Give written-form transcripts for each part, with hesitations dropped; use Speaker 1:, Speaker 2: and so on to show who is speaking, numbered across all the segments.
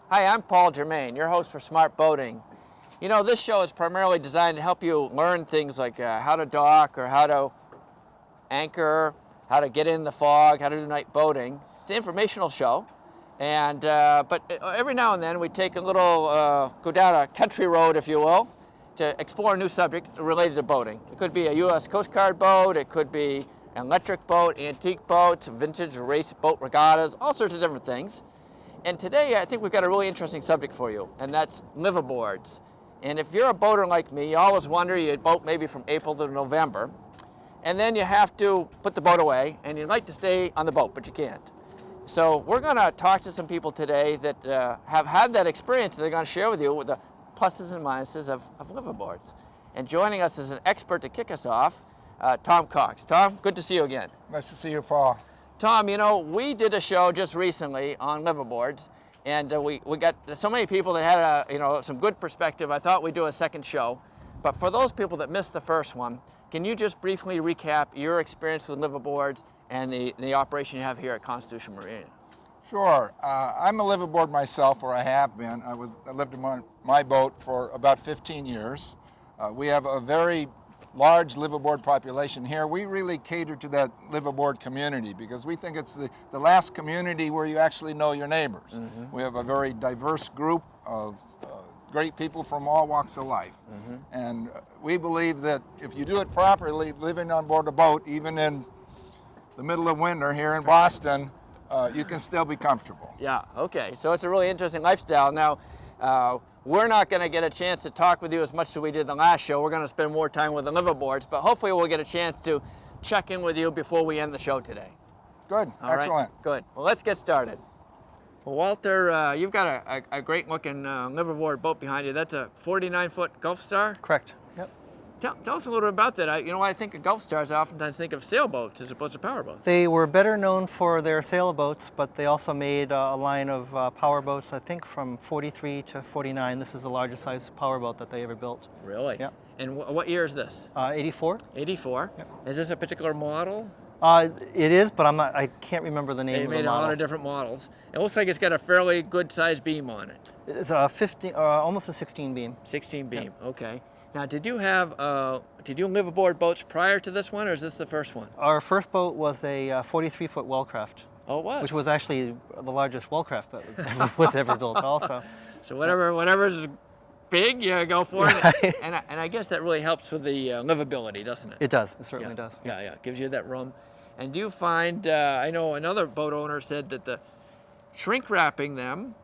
Speaker 1: Hi, I'm Paul Germain, your host for Smart Boating. You know, this show is primarily designed to help you learn things like how to dock or how to anchor, how to get in the fog, how to do night boating. It's an informational show, and but every now and then we take a little, go down a country road, if you will, to explore a new subject related to boating. It could be a U.S. Coast Guard boat, it could be an electric boat, antique boats, vintage race boat regattas, all sorts of different things. And today I think we've got a really interesting subject for you, and that's liveaboards. And if you're a boater like me, you always wonder, you boat maybe from April to November, and then you have to put the boat away, and you'd like to stay on the boat, but you can't. So we're going to talk to some people today that have had that experience, and they're going to share with you the pluses and minuses of liveaboards. And joining us as an expert to kick us off, Tom Cox. Tom, good to see you again.
Speaker 2: Nice to see you, Paul.
Speaker 1: Tom, you know, we did a show just recently on liveaboards, and we got so many people that had some good perspective. I thought we'd do a second show, but for those people that missed the first one, can you just briefly recap your experience with liveaboards and the operation you have here at Constitution Marina?
Speaker 2: Sure. I'm a liveaboard myself, or I have been. I lived in my boat for about 15 years. We have a very large liveaboard population here. We really cater to that liveaboard community because we think it's the last community where you actually know your neighbors. Mm-hmm. We have a very diverse group of great people from all walks of life. Mm-hmm. And we believe that if you do it properly, living on board a boat, even in the middle of winter here in Boston, you can still be comfortable.
Speaker 1: Yeah, okay. So it's a really interesting lifestyle. Now, we're not going to get a chance to talk with you as much as we did the last show. We're going to spend more time with the liveaboards, but hopefully we'll get a chance to check in with you before we end the show today.
Speaker 2: Good.
Speaker 1: All
Speaker 2: excellent.
Speaker 1: Right? Good. Well, let's get started. Well, Walter, you've got a great-looking liveaboard boat behind you. That's a 49-foot Gulf Star?
Speaker 3: Correct. Yep.
Speaker 1: Tell us a little bit about that. When I think of Gulf Stars, I oftentimes think of sailboats as opposed to powerboats.
Speaker 3: They were better known for their sailboats, but they also made a line of powerboats, I think from 43 to 49. This is the largest size powerboat that they ever built.
Speaker 1: Really?
Speaker 3: Yep.
Speaker 1: And what year is this?
Speaker 3: 84.
Speaker 1: 84? Yep. Is this a particular model?
Speaker 3: It is, but I can't remember the name of the model.
Speaker 1: They made a lot of different models. It looks like it's got a fairly good-sized beam on it.
Speaker 3: It's a 15, almost a 16 beam.
Speaker 1: 16 beam,
Speaker 3: yep.
Speaker 1: Okay. Now, did you liveaboard boats prior to this one, or is this the first one?
Speaker 3: Our first boat was a 43-foot wellcraft.
Speaker 1: Oh, it was?
Speaker 3: Which was actually the largest wellcraft that was ever built also.
Speaker 1: So whatever's big, you go for it. And I guess that really helps with the livability, doesn't it?
Speaker 3: It does. It certainly does.
Speaker 1: Yeah, yeah. It gives you that room. And do you find, I know another boat owner said that the shrink wrapping them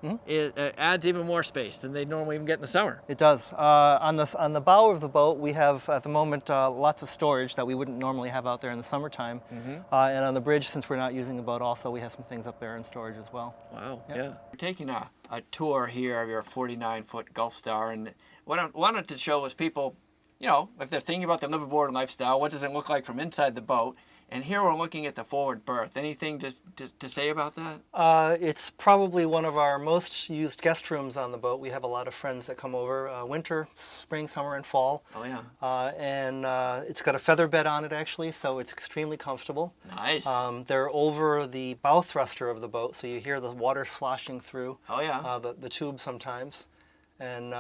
Speaker 1: adds even more space than they'd normally even get in the summer.
Speaker 3: It does. On the bow of the boat, we have at the moment lots of storage that we wouldn't normally have out there in the summertime. Mm-hmm. And on the bridge, since we're not using the boat, also we have some things up there in storage as well.
Speaker 1: Wow. Yep. Yeah. We're taking a tour here of your 49-foot Gulf Star, and what I wanted to show was people, if they're thinking about the liveaboard lifestyle, what does it look like from inside the boat? And here we're looking at the forward berth. Anything to say about that?
Speaker 3: It's probably one of our most used guest rooms on the boat. We have a lot of friends that come over winter, spring, summer, and fall.
Speaker 1: Oh, yeah.
Speaker 3: And it's got a feather bed on it, actually, so it's extremely comfortable.
Speaker 1: Nice.
Speaker 3: They're over the bow thruster of the boat, so you hear the water sloshing through.
Speaker 1: Oh, yeah.
Speaker 3: The tube sometimes. And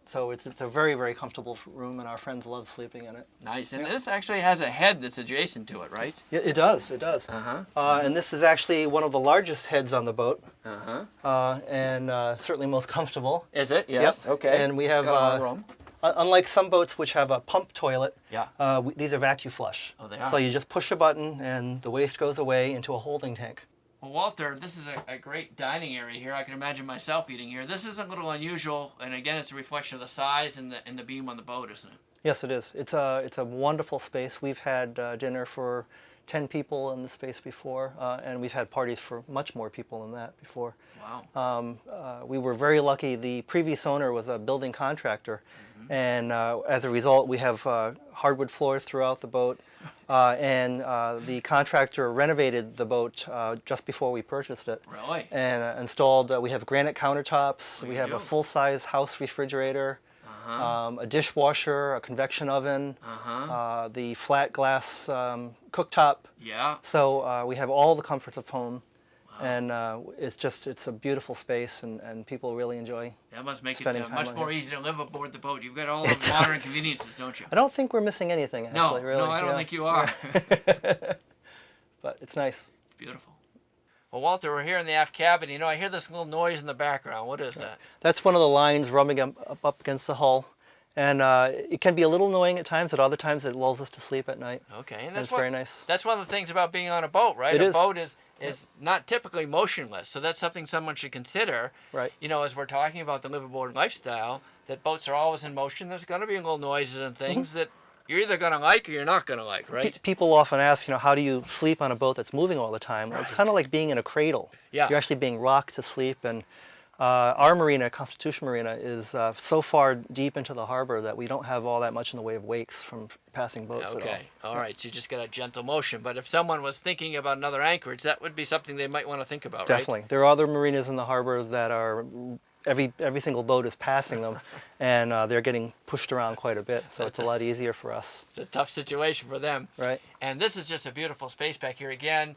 Speaker 3: so it's a very, very comfortable room, and our friends love sleeping in it.
Speaker 1: Nice. And this actually has a head that's adjacent to it, right?
Speaker 3: It does. It does.
Speaker 1: Uh-huh.
Speaker 3: And this is actually one of the largest heads on the boat.
Speaker 1: Uh-huh.
Speaker 3: And certainly most comfortable.
Speaker 1: Is it? Yes.
Speaker 3: Yep.
Speaker 1: Okay.
Speaker 3: And we have,
Speaker 1: it's got a lot of room.
Speaker 3: Unlike some boats which have a pump toilet,
Speaker 1: yeah.
Speaker 3: These are vacuum flush.
Speaker 1: Oh, they are.
Speaker 3: So you just push a button, and the waste goes away into a holding tank.
Speaker 1: Well, Walter, this is a great dining area here. I can imagine myself eating here. This is a little unusual, and again, it's a reflection of the size and the beam on the boat, isn't it?
Speaker 3: Yes, it is. It's a wonderful space. We've had dinner for 10 people in the space before, and we've had parties for much more people than that before.
Speaker 1: Wow.
Speaker 3: We were very lucky. The previous owner was a building contractor, and as a result, we have hardwood floors throughout the boat. And the contractor renovated the boat just before we purchased it.
Speaker 1: Really?
Speaker 3: And installed, we have granite countertops, we have a full-size house refrigerator, a dishwasher, a convection oven, the flat glass cooktop.
Speaker 1: Yeah.
Speaker 3: So we have all the comforts of home. And it's a beautiful space, and people really enjoy
Speaker 1: That must make
Speaker 3: spending
Speaker 1: it
Speaker 3: time
Speaker 1: much
Speaker 3: on
Speaker 1: more
Speaker 3: here.
Speaker 1: easy to live aboard the boat. You've got all the modern conveniences, don't you?
Speaker 3: I don't think we're missing anything, actually, really.
Speaker 1: No, I don't think you are.
Speaker 3: But it's nice.
Speaker 1: Beautiful. Well, Walter, we're here in the aft cabin. You know, I hear this little noise in the background. What is that?
Speaker 3: That's one of the lines rubbing up against the hull. And it can be a little annoying at times. At other times, it lulls us to sleep at night.
Speaker 1: Okay, and
Speaker 3: It's very nice.
Speaker 1: That's one of the things about being on a boat, right?
Speaker 3: It
Speaker 1: A
Speaker 3: is.
Speaker 1: boat is not typically motionless, so that's something someone should consider.
Speaker 3: Right.
Speaker 1: You know, as we're talking about the liveaboard lifestyle, that boats are always in motion. There's going to be little noises and things that you're either going to like or you're not going to like, right?
Speaker 3: People often ask, how do you sleep on a boat that's moving all the time? Well, it's kind of like being in a cradle.
Speaker 1: Yeah.
Speaker 3: You're actually being rocked to sleep, and our marina, Constitution Marina, is so far deep into the harbor that we don't have all that much in the way of wakes from passing boats at all.
Speaker 1: Okay, all right, so you just got a gentle motion. But if someone was thinking about another anchorage, that would be something they might want to think about,
Speaker 3: Definitely.
Speaker 1: right?
Speaker 3: There are other marinas in the harbor that are, every single boat is passing them, and they're getting pushed around quite a bit, so it's a lot easier for us.
Speaker 1: It's a tough situation for them.
Speaker 3: Right.
Speaker 1: And this is just a beautiful space back here. Again,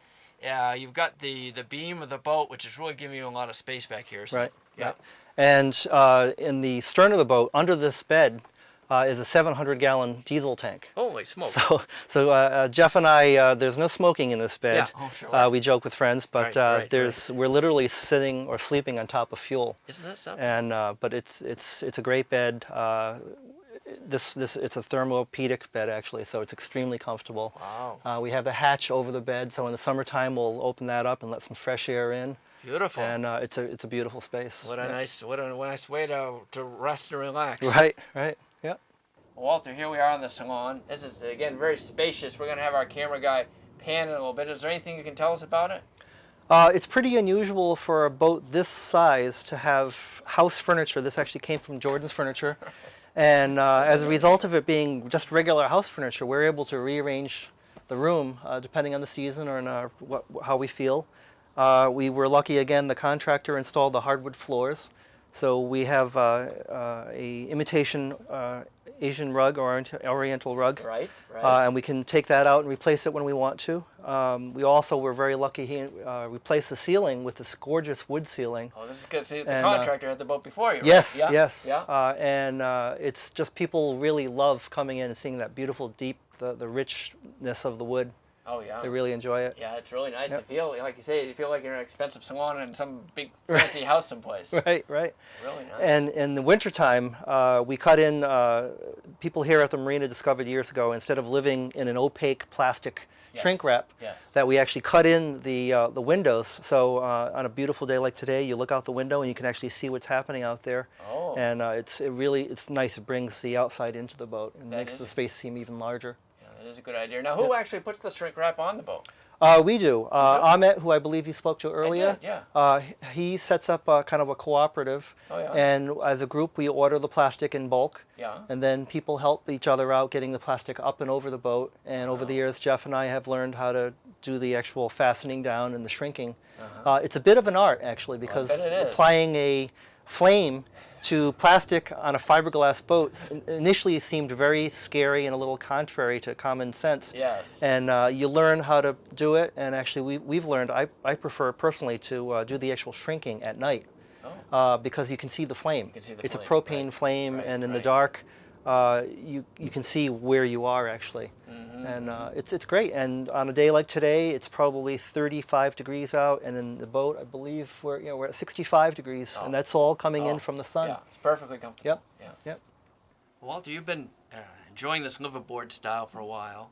Speaker 1: you've got the beam of the boat, which is really giving you a lot of space back here. So,
Speaker 3: Right.
Speaker 1: yeah.
Speaker 3: Right. And in the stern of the boat, under this bed, is a 700-gallon diesel tank.
Speaker 1: Holy smoke.
Speaker 3: So Jeff and I, there's no smoking in this bed.
Speaker 1: Yeah, oh, sure.
Speaker 3: We joke with friends, but
Speaker 1: Right.
Speaker 3: we're literally sitting or sleeping on top of fuel.
Speaker 1: Isn't that something?
Speaker 3: And but it's a great bed. It's a thermopedic bed, actually, so it's extremely comfortable.
Speaker 1: Wow.
Speaker 3: We have a hatch over the bed, so in the summertime we'll open that up and let some fresh air in.
Speaker 1: Beautiful.
Speaker 3: And it's a beautiful space.
Speaker 1: What a nice way to rest and relax.
Speaker 3: Right. Yeah.
Speaker 1: Walter, here we are in the salon. This is, again, very spacious. We're going to have our camera guy pan it a little bit. Is there anything you can tell us about it?
Speaker 3: It's pretty unusual for a boat this size to have house furniture. This actually came from Jordan's Furniture. And as a result of it being just regular house furniture, we're able to rearrange the room depending on the season or how we feel. We were lucky, again, the contractor installed the hardwood floors. So we have a imitation Asian rug or Oriental rug.
Speaker 1: Right.
Speaker 3: And we can take that out and replace it when we want to. We also were very lucky. He replaced the ceiling with this gorgeous wood ceiling.
Speaker 1: Oh, this is good. See, the contractor had the boat before you, right?
Speaker 3: Yes,
Speaker 1: Yeah?
Speaker 3: yes.
Speaker 1: Yeah.
Speaker 3: And it's just people really love coming in and seeing that beautiful, deep, the richness of the wood.
Speaker 1: Oh, yeah.
Speaker 3: They really enjoy it.
Speaker 1: Yeah, it's really nice to feel, like you say, you feel like you're in an expensive salon in some big fancy house someplace.
Speaker 3: Right.
Speaker 1: Really nice.
Speaker 3: And in the wintertime, we cut in, people here at the marina discovered years ago, instead of living in an opaque plastic shrink wrap, that we actually cut in the windows. So on a beautiful day like today, you look out the window and you can actually see what's happening out there.
Speaker 1: Oh.
Speaker 3: And it's nice. It brings the outside into the boat and
Speaker 1: That
Speaker 3: makes
Speaker 1: is
Speaker 3: the space seem even larger.
Speaker 1: Yeah, that is a good idea. Now, who actually puts the shrink wrap on the boat?
Speaker 3: We do. Ahmet, who I believe you spoke to earlier,
Speaker 1: I did, yeah.
Speaker 3: He sets up kind of a cooperative,
Speaker 1: Oh, yeah.
Speaker 3: and as a group we order the plastic in bulk,
Speaker 1: Yeah.
Speaker 3: and then people help each other out getting the plastic up and over the boat, and over the years Jeff and I have learned how to do the actual fastening down and the shrinking. It's a bit of an art, actually, because
Speaker 1: bet it is.
Speaker 3: applying a flame to plastic on a fiberglass boat initially seemed very scary and a little contrary to common sense.
Speaker 1: Yes.
Speaker 3: And you learn how to do it, and actually we've learned, I prefer personally to do the actual shrinking at night because you can see the flame.
Speaker 1: can see the
Speaker 3: it's
Speaker 1: flame,
Speaker 3: a propane
Speaker 1: right.
Speaker 3: flame,
Speaker 1: Right,
Speaker 3: and in the
Speaker 1: right.
Speaker 3: dark you can see where you are actually. And it's great. And on a day like today, it's probably 35 degrees out, and in the boat, I believe we're at 65 degrees, and that's all coming in from the sun.
Speaker 1: Yeah, it's perfectly comfortable.
Speaker 3: Yep.
Speaker 1: Yeah.
Speaker 3: Yep.
Speaker 1: Walter, you've been enjoying this liveaboard style for a while.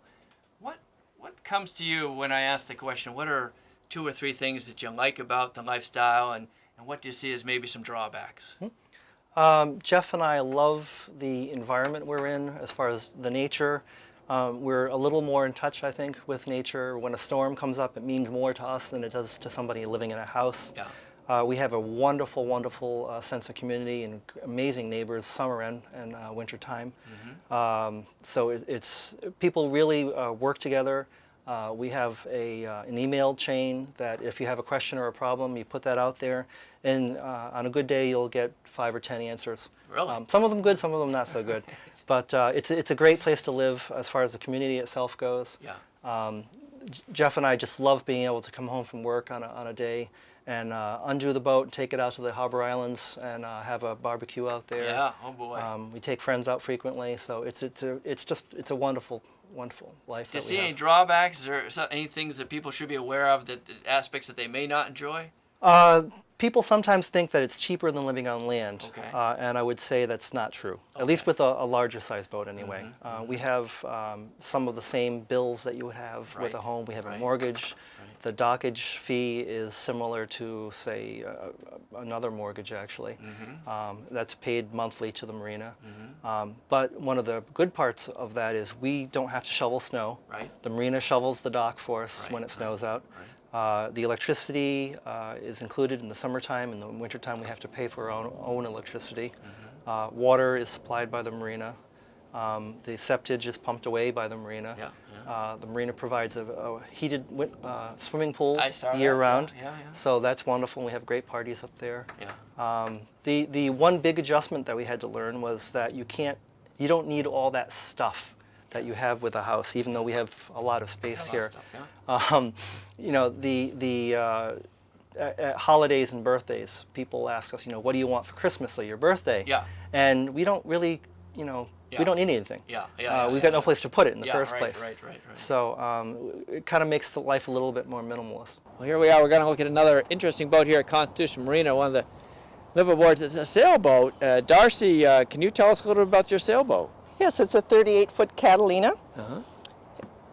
Speaker 1: What comes to you when I ask the question, what are 2 or 3 things that you like about the lifestyle, and what do you see as maybe some drawbacks?
Speaker 3: Jeff and I love the environment we're in as far as the nature. We're a little more in touch, I think, with nature. When a storm comes up, it means more to us than it does to somebody living in a house.
Speaker 1: Yeah.
Speaker 3: We have a wonderful, wonderful sense of community and amazing neighbors summer and winter time. So it's people really work together. We have an email chain that if you have a question or a problem, you put that out there, and on a good day you'll get 5 or 10 answers.
Speaker 1: Really?
Speaker 3: Some of them good, some of them not so good. But it's a great place to live as far as the community itself goes.
Speaker 1: Yeah.
Speaker 3: Jeff and I just love being able to come home from work on a day and undo the boat, take it out to the harbor islands, and have a barbecue out there.
Speaker 1: Yeah, oh boy.
Speaker 3: We take friends out frequently, so it's a wonderful life.
Speaker 1: Do you
Speaker 3: that
Speaker 1: see
Speaker 3: we
Speaker 1: any
Speaker 3: have.
Speaker 1: drawbacks or any things that people should be aware of, that aspects that they may not enjoy?
Speaker 3: People sometimes think that it's cheaper than living on land,
Speaker 1: Okay.
Speaker 3: and I would say that's not true. At least with a larger size boat, anyway. We have some of the same bills that you would have with a
Speaker 1: Right,
Speaker 3: home. We have a
Speaker 1: right,
Speaker 3: mortgage. The dockage fee is similar to, say, another mortgage, actually. That's paid monthly to the marina. But one of the good parts of that is we don't have to shovel snow.
Speaker 1: Right.
Speaker 3: The marina shovels the dock for us
Speaker 1: Right,
Speaker 3: when it snows out.
Speaker 1: right.
Speaker 3: The electricity is included in the summertime. In the wintertime, we have to pay for our own electricity. Water is supplied by the marina. The septage is pumped away by the marina.
Speaker 1: Yeah,
Speaker 3: The marina provides a heated swimming pool
Speaker 1: I saw that,
Speaker 3: year-round.
Speaker 1: yeah.
Speaker 3: So that's wonderful. We have great parties up there.
Speaker 1: Yeah.
Speaker 3: The one big adjustment that we had to learn was that you don't need all that stuff that you have with a house, even though we have a lot of space here. You know, at holidays and birthdays, people ask us, what do you want for Christmas or your birthday?
Speaker 1: Yeah.
Speaker 3: And we don't really, we don't need anything. We've got no place to put it in the first place.
Speaker 1: Right.
Speaker 3: So it kind of makes the life a little bit more minimalist.
Speaker 1: Well, here we are. We're going to look at another interesting boat here at Constitution Marina, one of the liveaboards. It's a sailboat. Darcy, can you tell us a little bit about your sailboat?
Speaker 4: Yes, it's a 38-foot Catalina,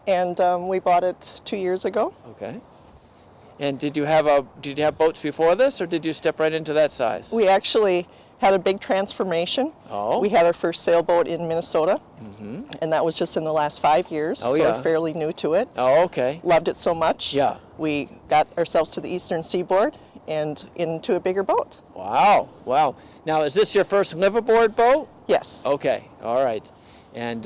Speaker 4: and we bought it 2 years ago.
Speaker 1: Okay. And did you have boats before this, or did you step right into that size?
Speaker 4: We actually had a big transformation.
Speaker 1: Oh.
Speaker 4: We had our first sailboat in Minnesota, and that was just in the last 5 years,
Speaker 1: Oh,
Speaker 4: so
Speaker 1: yeah.
Speaker 4: we're fairly new to it.
Speaker 1: Oh, okay.
Speaker 4: Loved it so much.
Speaker 1: Yeah.
Speaker 4: We got ourselves to the eastern seaboard and into a bigger boat.
Speaker 1: Wow. Now, is this your first liveaboard boat?
Speaker 4: Yes.
Speaker 1: Okay. All right. And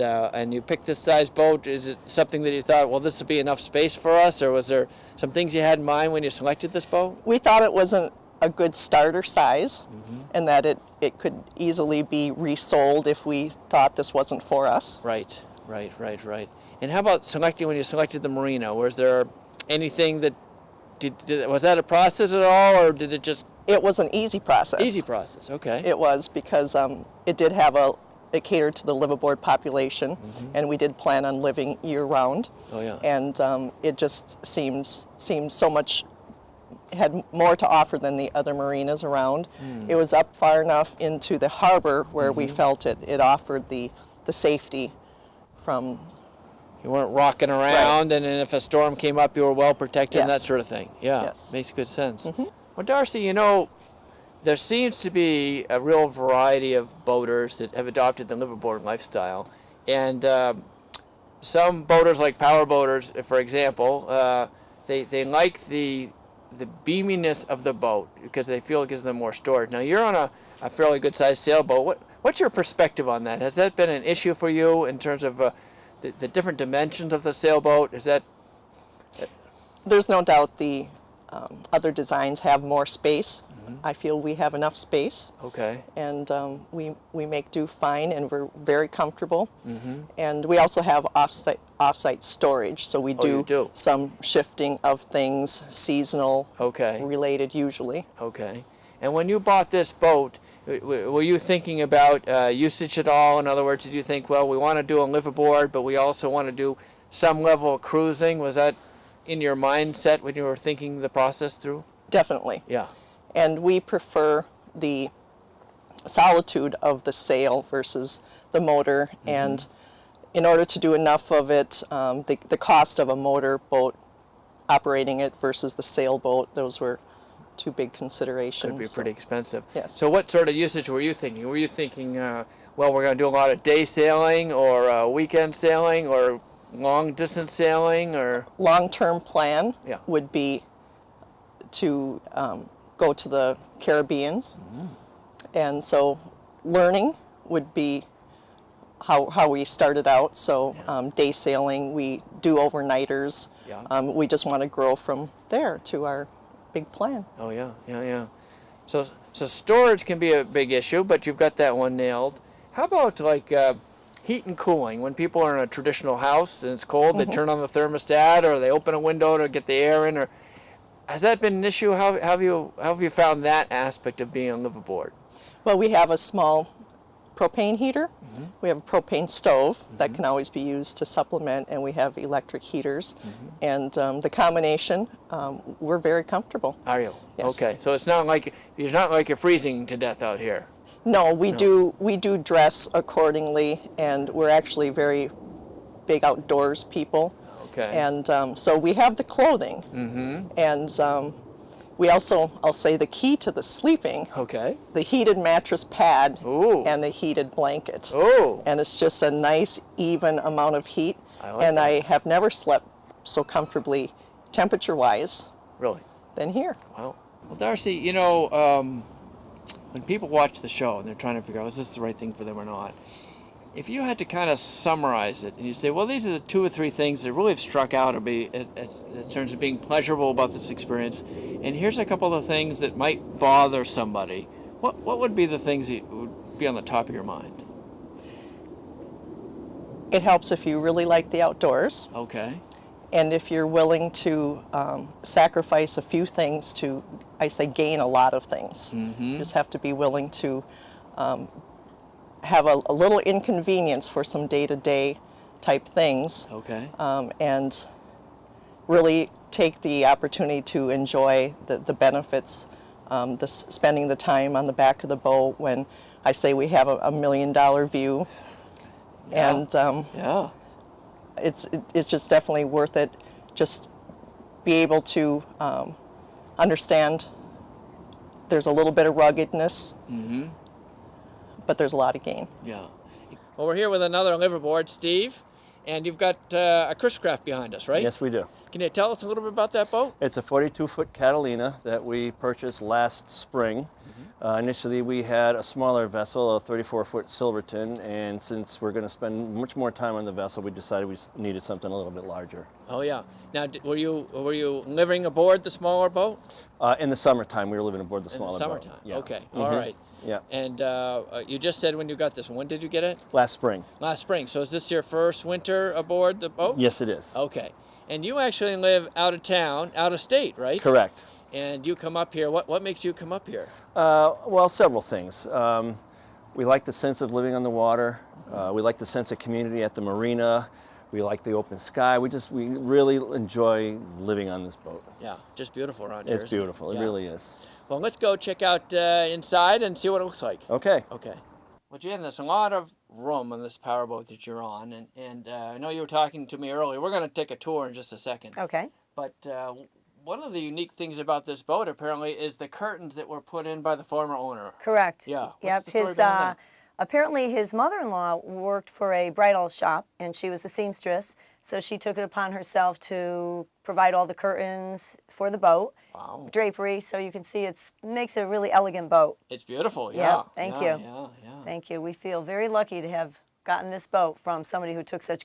Speaker 1: you picked this size boat. Is it something that you thought, well, this would be enough space for us, or was there some things you had in mind when you selected this boat?
Speaker 4: We thought it wasn't a good starter size, and that it could easily be resold if we thought this wasn't for us.
Speaker 1: Right. And how about when you selected the marina? Was there anything that was that a process at all, or did it just?
Speaker 4: It was an easy process.
Speaker 1: Easy process. Okay.
Speaker 4: It was, because it did have it catered to the liveaboard population, and we did plan on living year-round.
Speaker 1: Oh yeah.
Speaker 4: And it just seemed so much, had more to offer than the other marinas around. It was up far enough into the harbor where we felt it offered the safety from.
Speaker 1: You weren't rocking around, and then if a storm came up, you were well protected and that
Speaker 4: Yes.
Speaker 1: sort of thing. Yeah,
Speaker 4: Yes.
Speaker 1: makes good sense. Well, Darcy, there seems to be a real variety of boaters that have adopted the liveaboard lifestyle. And some boaters, like power boaters, for example, they like the beaminess of the boat because they feel it gives them more storage. Now, you're on a fairly good-sized sailboat. What's your perspective on that? Has that been an issue for you in terms of the different dimensions of the sailboat? Is that?
Speaker 4: There's no doubt the other designs have more space. I feel we have enough space.
Speaker 1: Okay.
Speaker 4: And we make do fine, and we're very comfortable. And we also have off-site storage, so we
Speaker 1: you do?
Speaker 4: some shifting of things, seasonal
Speaker 1: Okay.
Speaker 4: related usually.
Speaker 1: Okay. And when you bought this boat, were you thinking about usage at all? In other words, did you think, well, we want to do a liveaboard, but we also want to do some level of cruising? Was that in your mindset when you were thinking the process through?
Speaker 4: Definitely.
Speaker 1: Yeah.
Speaker 4: And we prefer the solitude of the sail versus the motor. And in order to do enough of it, the cost of a motor boat operating it versus the sailboat, those were two big considerations.
Speaker 1: Could be pretty expensive.
Speaker 4: Yes.
Speaker 1: So what sort of usage were you thinking? Were you thinking, well, we're going to do a lot of day sailing or weekend sailing or long distance sailing or?
Speaker 4: Long-term plan
Speaker 1: Yeah.
Speaker 4: would be to go to the Caribbeans. And so learning would be how we started out. So day sailing, we do overnighters.
Speaker 1: Yeah.
Speaker 4: We just want to grow from there to our big plan.
Speaker 1: Oh yeah. So storage can be a big issue, but you've got that one nailed. How about like heat and cooling. When people are in a traditional house and it's cold, they turn on the thermostat or they open a window to get the air in. Or has that been an issue? How have you found that aspect of being on liveaboard?
Speaker 4: Well, we have a small propane heater. We have a propane stove that can always be used to supplement, and we have electric heaters. And the combination, we're very comfortable.
Speaker 1: Are you?
Speaker 4: Yes.
Speaker 1: Okay, so it's not like you're freezing to death out here.
Speaker 4: No, we do dress accordingly, and we're actually very big outdoors people.
Speaker 1: Okay.
Speaker 4: And so we have the clothing. And we also, I'll say, the key to the sleeping,
Speaker 1: Okay.
Speaker 4: the heated mattress pad
Speaker 1: Ooh.
Speaker 4: and the heated blanket.
Speaker 1: Oh.
Speaker 4: And it's just a nice, even amount of heat.
Speaker 1: I like
Speaker 4: and
Speaker 1: that.
Speaker 4: I have never slept so comfortably, temperature-wise,
Speaker 1: Really?
Speaker 4: than here.
Speaker 1: Well, Darcy, when people watch the show and they're trying to figure out, is this the right thing for them or not? If you had to kind of summarize it and you say, well, these are the 2 or 3 things that really have struck out in terms of being pleasurable about this experience, and here's a couple of things that might bother somebody, what would be the things that would be on the top of your mind?
Speaker 4: It helps if you really like the outdoors,
Speaker 1: Okay.
Speaker 4: and if you're willing to sacrifice a few things to, I say, gain a lot of things. You just have to be willing to have a little inconvenience for some day-to-day type things,
Speaker 1: Okay.
Speaker 4: and really take the opportunity to enjoy the benefits, spending the time on the back of the boat when I say we have a $1 million view.
Speaker 1: Yeah.
Speaker 4: And
Speaker 1: Yeah.
Speaker 4: it's just definitely worth it. Just be able to understand there's a little bit of ruggedness, but there's a lot of gain.
Speaker 1: Yeah. Well, we're here with another liveaboard, Steve, and you've got a Chris Craft behind us, right?
Speaker 5: Yes, we do.
Speaker 1: Can you tell us a little bit about that boat?
Speaker 5: It's a 42-foot Catalina that we purchased last spring. Initially, we had a smaller vessel, a 34-foot Silverton, and since we're going to spend much more time on the vessel, we decided we needed something a little bit larger.
Speaker 1: Oh yeah. Now, were you living aboard the smaller boat?
Speaker 5: In the summertime, we were living aboard the
Speaker 1: In the
Speaker 5: smaller
Speaker 1: summertime.
Speaker 5: boat. Yeah.
Speaker 1: Okay. All right.
Speaker 5: Yeah.
Speaker 1: And you just said when you got this one. When did you get it?
Speaker 5: Last spring.
Speaker 1: Last spring. So is this your first winter aboard the boat?
Speaker 5: Yes, it is.
Speaker 1: Okay. And you actually live out of town, out of state, right?
Speaker 5: Correct.
Speaker 1: And you come up here. What makes you come up here?
Speaker 5: Well, several things. We like the sense of living on the water. We like the sense of community at the marina. We like the open sky. We really enjoy living on this boat.
Speaker 1: Yeah, just beautiful around here.
Speaker 5: It's
Speaker 1: isn't
Speaker 5: beautiful. It
Speaker 1: Yeah.
Speaker 5: really is.
Speaker 1: Well, let's go check out inside and see what it looks like.
Speaker 5: Okay.
Speaker 1: Okay. Well, Jan, there's a lot of room on this powerboat that you're on, and I know you were talking to me earlier. We're going to take a tour in just a second.
Speaker 6: Okay.
Speaker 1: But one of the unique things about this boat, apparently, is the curtains that were put in by the former owner.
Speaker 6: Correct.
Speaker 1: Yeah. What's
Speaker 6: Yep.
Speaker 1: the story behind that?
Speaker 6: Apparently his mother-in-law worked for a bridal shop, and she was a seamstress. So she took it upon herself to provide all the curtains for the boat,
Speaker 1: Wow.
Speaker 6: drapery, so you can see it makes a really elegant boat.
Speaker 1: It's beautiful,
Speaker 6: Yeah,
Speaker 1: yeah.
Speaker 6: thank
Speaker 1: Yeah,
Speaker 6: you.
Speaker 1: Yeah.
Speaker 6: Thank you. We feel very lucky to have gotten this boat from somebody who took such